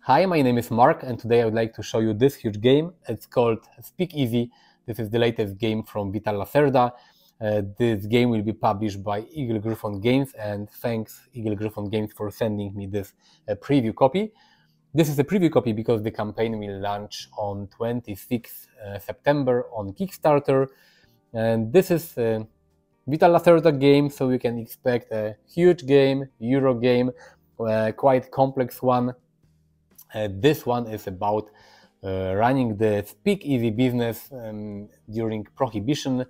Hi, my name is Mark, and today I would like to show you this huge game. It's called Speakeasy. This is the latest game from Vital Lacerda. This game will be published by Eagle-Gryphon Games, and thanks Eagle-Gryphon Games for sending me this preview copy. This is a preview copy because the campaign will launch on 26th September on Kickstarter. And this is a Vital Lacerda game, so you can expect a huge game, Euro game, quite complex one. This one is about running the speakeasy business during Prohibition,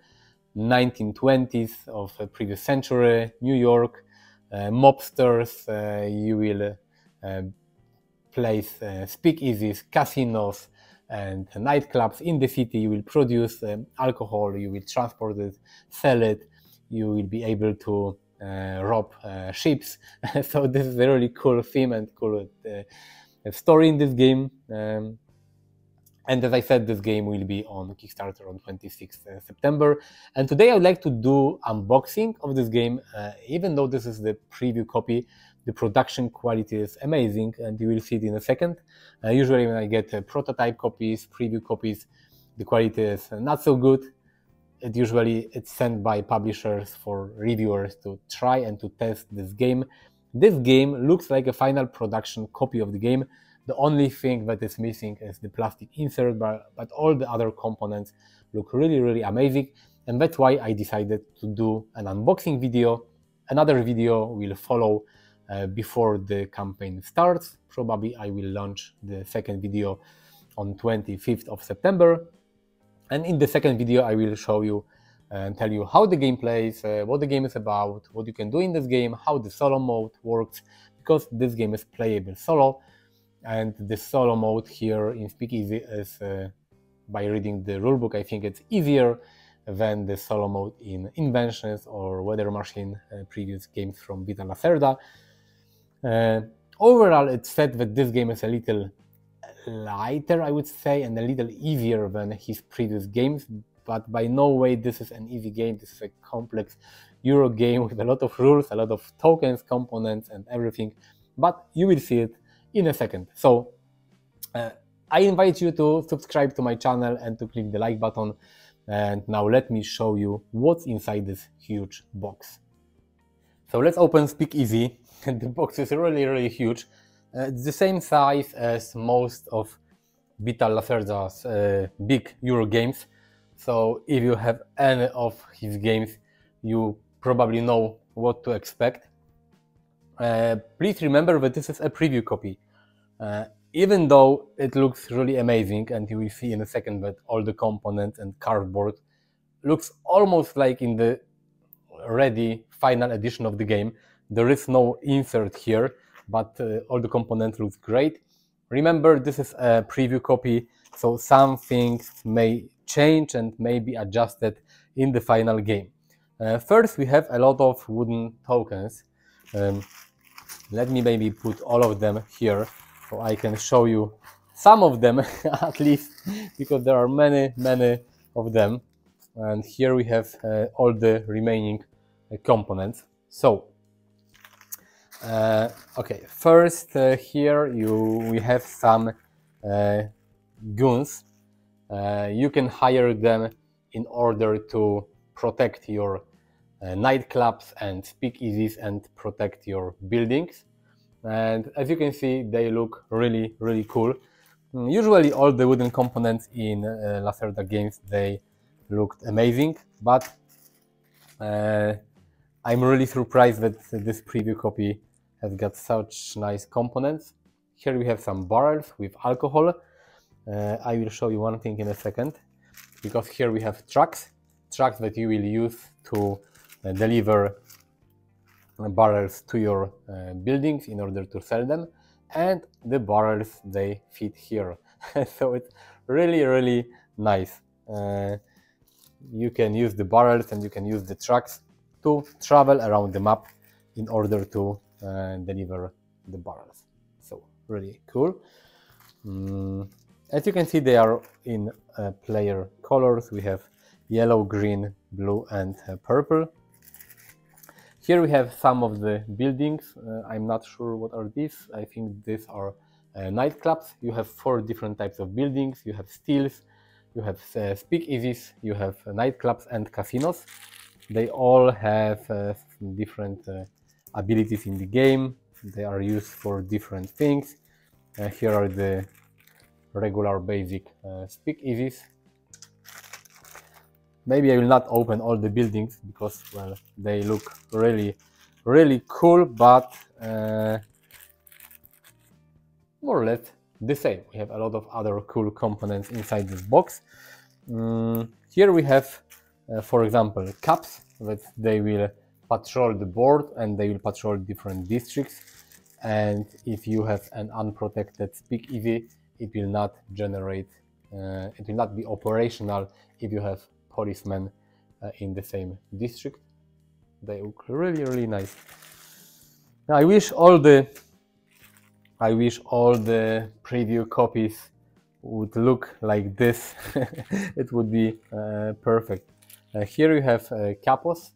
1920s of the previous century, New York. Mobsters, you will place speakeasies, casinos and nightclubs in the city. You will produce alcohol, you will transport it, sell it, you will be able to rob ships. So this is a really cool theme and cool story in this game. And as I said, this game will be on Kickstarter on 26th September. And today I would like to do unboxing of this game. Even though this is the preview copy, the production quality is amazing, and you will see it in a second. Usually when I get prototype copies, preview copies, the quality is not so good. It's sent by publishers for reviewers to try and to test this game. This game looks like a final production copy of the game. The only thing that is missing is the plastic insert, but all the other components look really amazing, and that's why I decided to do an unboxing video. Another video will follow before the campaign starts. Probably I will launch the second video on 25th of September. And in the second video I will show you and tell you how the game plays, what the game is about, what you can do in this game, how the solo mode works, because this game is playable solo, and the solo mode here in Speakeasy is, by reading the rulebook, I think it's easier than the solo mode in Inventions or Weather Machine, previous games from Vital Lacerda. Overall, it's said that this game is a little lighter, I would say, and a little easier than his previous games, but by no way this is an easy game. This is a complex Euro game with a lot of rules, a lot of tokens, components and everything, but you will see it in a second. So I invite you to subscribe to my channel and to click the like button, and now let me show you what's inside this huge box. So let's open Speakeasy, and the box is really huge. It's the same size as most of Vital Lacerda's big Euro games. So if you have any of his games, you probably know what to expect. Please remember that this is a preview copy. Even though it looks really amazing, and you will see in a second that all the components and cardboard looks almost like in the ready final edition of the game. There is no insert here, but all the components look great. Remember, this is a preview copy, so some things may change and may be adjusted in the final game. First, we have a lot of wooden tokens. Let me maybe put all of them here so I can show you some of them at least, because there are many of them. And here we have all the remaining components. So okay, first here we have some goons. You can hire them in order to protect your nightclubs and speakeasies and protect your buildings. And as you can see, they look really cool. Usually all the wooden components in Lacerda games, they looked amazing, but I'm really surprised that this preview copy has got such nice components. Here we have some barrels with alcohol. I will show you one thing in a second, because here we have trucks that you will use to deliver barrels to your buildings in order to sell them, and the barrels, they fit here. So it's really nice. You can use the barrels and you can use the trucks to travel around the map in order to deliver the barrels. So really cool. As you can see, they are in player colors. We have yellow, green, blue and purple. Here we have some of the buildings. I'm not sure what are these. I think these are nightclubs. You have 4 different types of buildings. You have steals, you have speakeasies, you have nightclubs and casinos. They all have different abilities in the game. They are used for different things. Here are the regular basic speakeasies. Maybe I will not open all the buildings because, well, they look really cool, but more or less the same. We have a lot of other cool components inside this box. Here we have, for example, caps that they will patrol the board and they will patrol different districts. And if you have an unprotected speakeasy, it will not generate, it will not be operational if you have policemen in the same district. They look really nice. Now, I wish all the preview copies would look like this. It would be perfect. Here you have capos.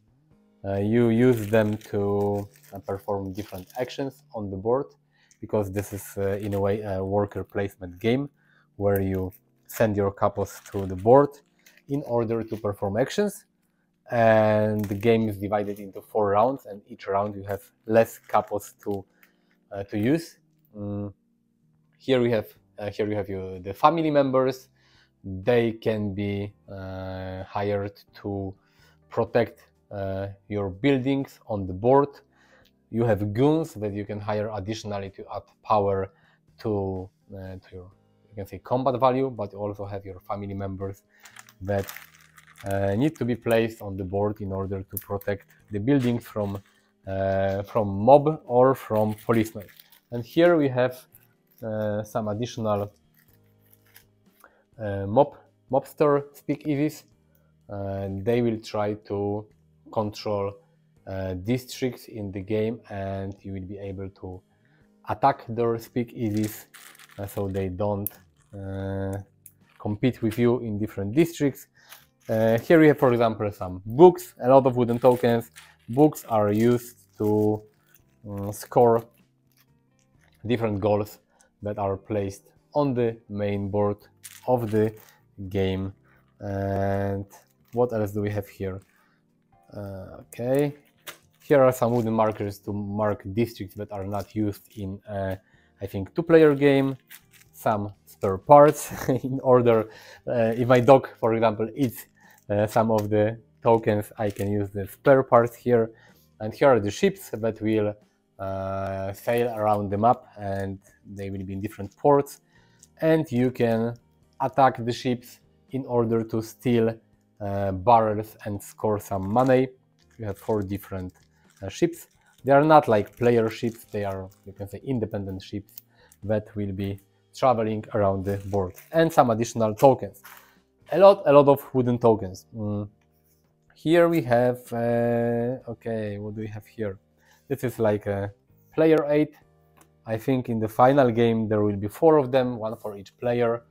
You use them to perform different actions on the board, because this is in a way a worker placement game where you send your capos to the board in order to perform actions. And the game is divided into 4 rounds, and each round you have less capos to use. Here you have the family members. They can be hired to protect your buildings on the board. You have goons that you can hire additionally to add power to your, you can say, combat value, but you also have your family members that need to be placed on the board in order to protect the building from mob or from policemen. And here we have some additional mobster speakeasies. They will try to control districts in the game, and you will be able to attack their speakeasies so they don't compete with you in different districts. Here we have, for example, some books, a lot of wooden tokens. Books are used to score different goals that are placed on the main board of the game. And what else do we have here? Okay, here are some wooden markers to mark districts that are not used in I think 2-player game. Some spare parts in order, if my dog, for example, eats some of the tokens, I can use the spare parts here. And here are the ships that will sail around the map, and they will be in different ports, and you can attack the ships in order to steal barrels and score some money. You have 4 different ships. They are not like player ships, they are, you can say, independent ships that will be traveling around the board. And some additional tokens. A lot of wooden tokens. Here we have, okay, what do we have here? This is like a player 8. I think in the final game there will be 4 of them, 1 for each player.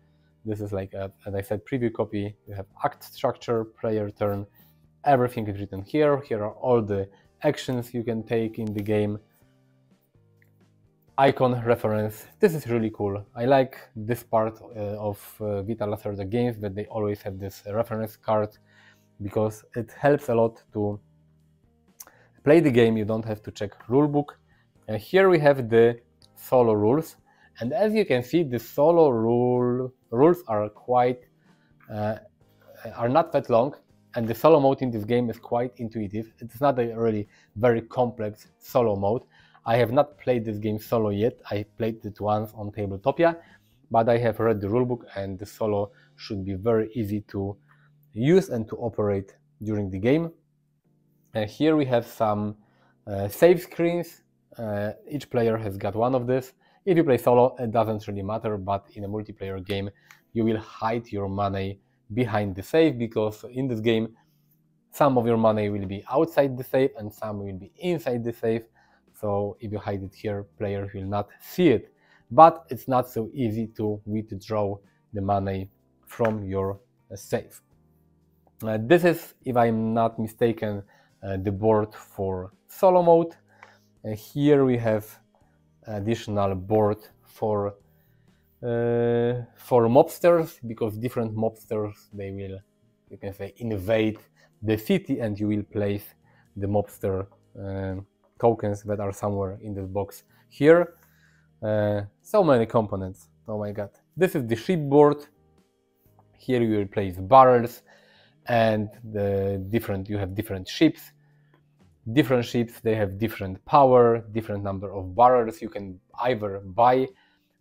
This is like, as I said, preview copy. You have act structure, player turn. Everything is written here. Here are all the actions you can take in the game. Icon reference. This is really cool. I like this part of Vita Lacerda games, that they always have this reference card, because it helps a lot to play the game. You don't have to check rulebook. And here we have the solo rules. And as you can see, the solo rules are quite are not that long, and the solo mode in this game is quite intuitive. It's not a really very complex solo mode. I have not played this game solo yet. I played it once on Tabletopia, but I have read the rulebook, and the solo should be very easy to use and to operate during the game. Here we have some save screens. Each player has got one of these. If you play solo, it doesn't really matter, but in a multiplayer game, you will hide your money behind the safe, because in this game, some of your money will be outside the safe and some will be inside the safe. So if you hide it here, players will not see it. But it's not so easy to withdraw the money from your safe. This is, if I'm not mistaken, the board for solo mode. Here we have additional board for for mobsters, because different mobsters, they will, you can say, invade the city, and you will place the mobster tokens that are somewhere in this box here. So many components, oh my god. This is the shipboard. Here you will place barrels, and you have different ships. Different ships, they have different power, different number of barrels. You can either buy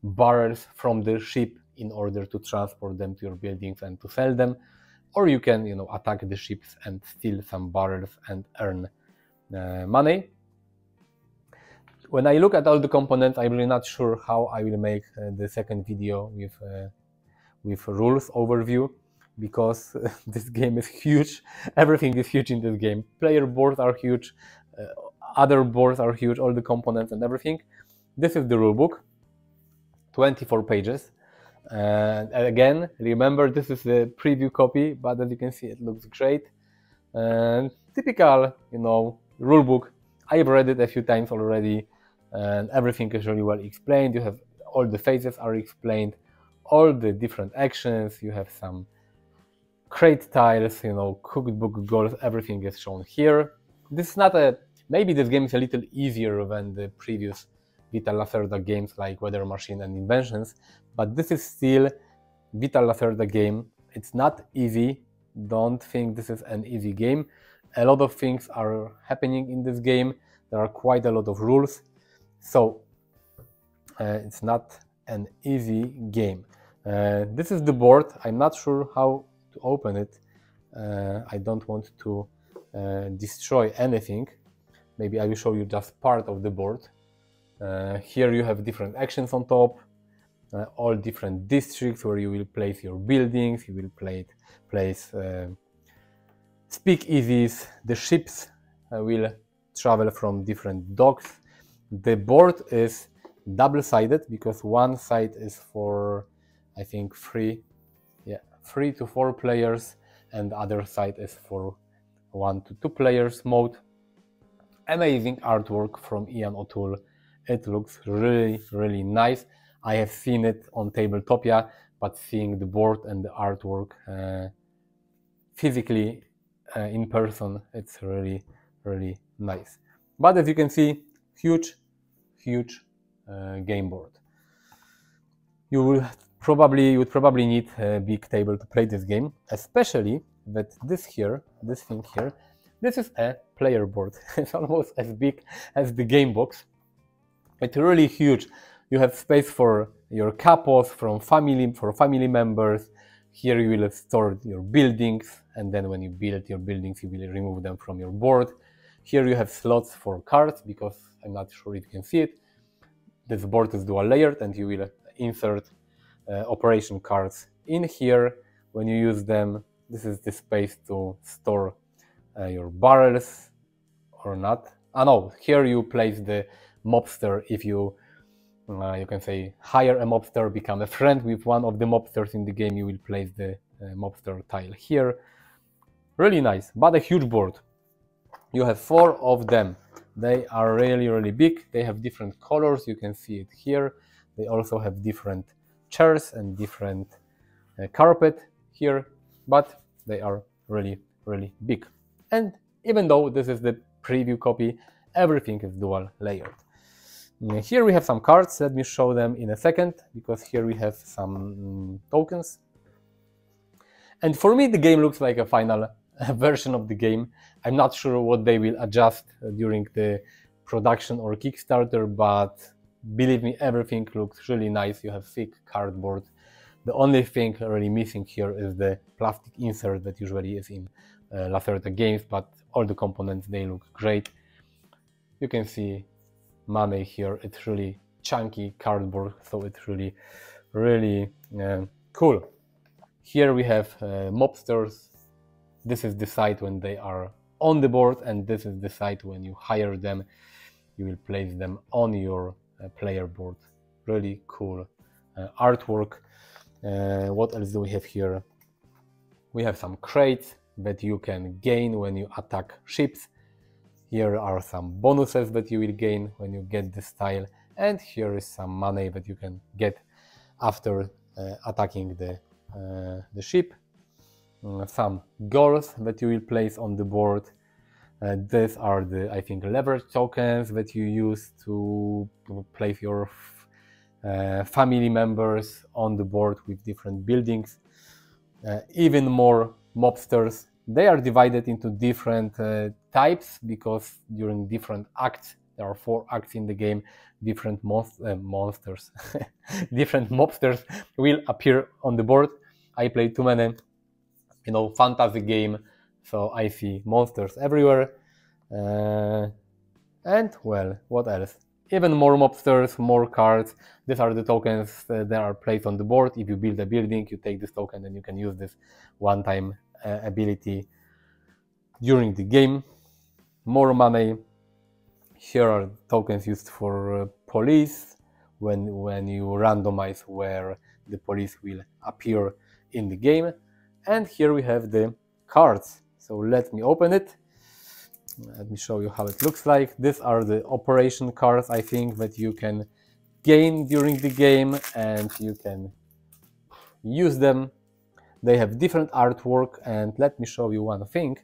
barrels from the ship in order to transport them to your buildings and to sell them, or you can, you know, attack the ships and steal some barrels and earn money. When I look at all the components, I'm really not sure how I will make the second video with rules overview, because this game is huge. Everything is huge in this game. Player boards are huge, other boards are huge, all the components and everything. This is the rulebook, 24 pages. And again, remember, this is a preview copy, but as you can see, it looks great. And typical, you know, rulebook. I've read it a few times already, and everything is really well explained. You have all the phases are explained, all the different actions. You have some crate tiles, you know, cookbook goals, everything is shown here. This is not a, maybe this game is a little easier than the previous Vital Lacerda games like Weather Machine and Inventions, but this is still Vital Lacerda game. It's not easy. Don't think this is an easy game. A lot of things are happening in this game. There are quite a lot of rules, so it's not an easy game. This is the board. I'm not sure how to open it. I don't want to destroy anything. Maybe I will show you just part of the board. Here you have different actions on top, all different districts where you will place your buildings. You will place speakeasies. The ships will travel from different docks. The board is double-sided because one side is for, I think, 3 to 4 players, and the other side is for 1 to 2 players mode. Amazing artwork from Ian O'Toole. It looks really, really nice. I have seen it on Tabletopia, but seeing the board and the artwork physically in person, it's really, really nice. But as you can see, huge game board. You would probably need a big table to play this game, especially that this thing here, this is a player board. It's almost as big as the game box. It's really huge. You have space for your capos, for family members. Here you will store your buildings, and then when you build your buildings, you will remove them from your board. Here you have slots for cards, because I'm not sure if you can see it. This board is dual layered, and you will insert operation cards in here. When you use them, this is the space to store your barrels or not. No, here you place the mobster. If you can say hire a mobster, become a friend with one of the mobsters in the game, you will place the mobster tile here. Really nice, but a huge board. You have 4 of them. They are really, really big. They have different colors. You can see it here. They also have different chairs and different carpet here, but they are really, really big. And even though this is the preview copy, everything is dual layered. Here we have some cards. Let me show them in a second, because here we have some tokens. And for me, the game looks like a final version of the game. I'm not sure what they will adjust during the production or Kickstarter, but believe me, everything looks really nice. You have thick cardboard. The only thing really missing here is the plastic insert that usually is in Lacerda games, but all the components, they look great. You can see money here. It's really chunky cardboard, so it's really, really cool. Here we have mobsters. This is the side when they are on the board, and this is the side when you hire them. You will place them on your player board. Really cool artwork. What else do we have here? We have some crates that you can gain when you attack ships. Here are some bonuses that you will gain when you get this tile, and here is some money that you can get after attacking the ship. Some goals that you will place on the board. These are the, I think, leverage tokens that you use to place your family members on the board with different buildings. Even more mobsters. They are divided into different types because during different acts, there are 4 acts in the game, different monsters, different mobsters will appear on the board. I play too many, fantasy game, so I see monsters everywhere. And well, what else? Even more mobsters, more cards. These are the tokens that are placed on the board. If you build a building, you take this token and you can use this one-time ability during the game. More money. Here are tokens used for police when you randomize where the police will appear in the game. And here we have the cards. So let me open it. Let me show you how it looks like. These are the operation cards, I think, that you can gain during the game and you can use them. They have different artwork, and let me show you one thing.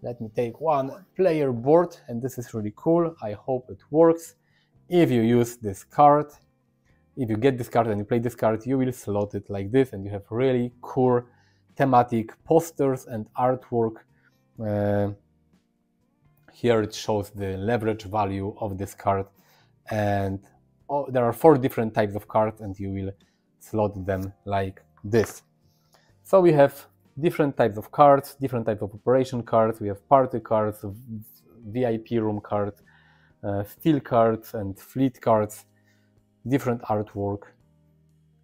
Let me take one player board, and this is really cool. I hope it works. If you use this card, if you get this card and you play this card, you will slot it like this, and you have really cool thematic posters and artwork. Here it shows the leverage value of this card, and there are 4 different types of cards, and you will slot them like this. So we have different types of cards, different types of operation cards. We have party cards, VIP room cards, steel cards and fleet cards, different artwork.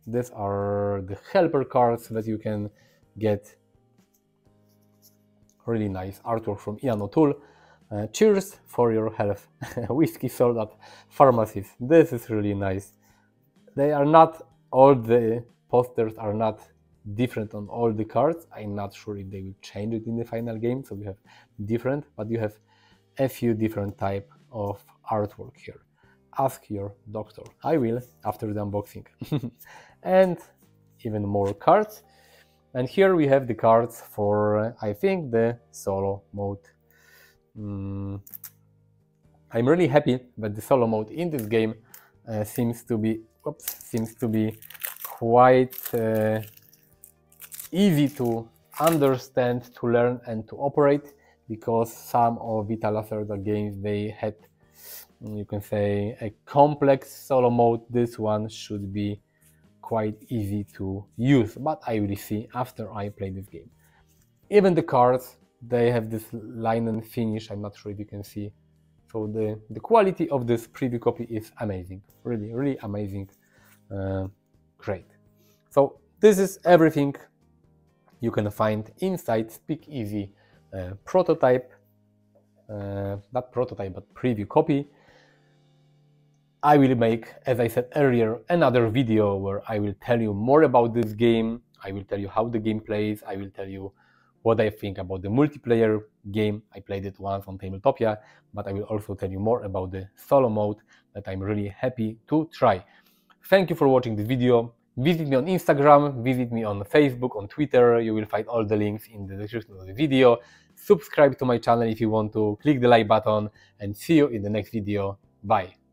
These are the helper cards that you can get. Really nice artwork from Ian O'Toole. Cheers for your health. Whiskey sold at pharmacies. This is really nice. They are not, all the posters are not different on all the cards. I'm not sure if they will change it in the final game, so we have different, but you have a few different type of artwork here. Ask your doctor. I will after the unboxing. And even more cards. And here we have the cards for, I think, the solo mode. I'm really happy that the solo mode in this game seems to be quite easy to understand, to learn and to operate, because some of Vita Lacerda games, they had, you can say, a complex solo mode. This one should be quite easy to use, but I will see after I play this game. Even the cards, they have this line and finish. I'm not sure if you can see. So the quality of this preview copy is amazing, really amazing. Great. So this is everything you can find inside Speakeasy prototype, not prototype but preview copy. I will make, as I said earlier, another video where I will tell you more about this game. I will tell you how the game plays. I will tell you what I think about the multiplayer game. I played it once on Tabletopia, but I will also tell you more about the solo mode that I'm really happy to try. Thank you for watching this video. Visit me on Instagram, visit me on Facebook, on Twitter. You will find all the links in the description of the video. Subscribe to my channel if you want to. Click the like button, and see you in the next video. Bye.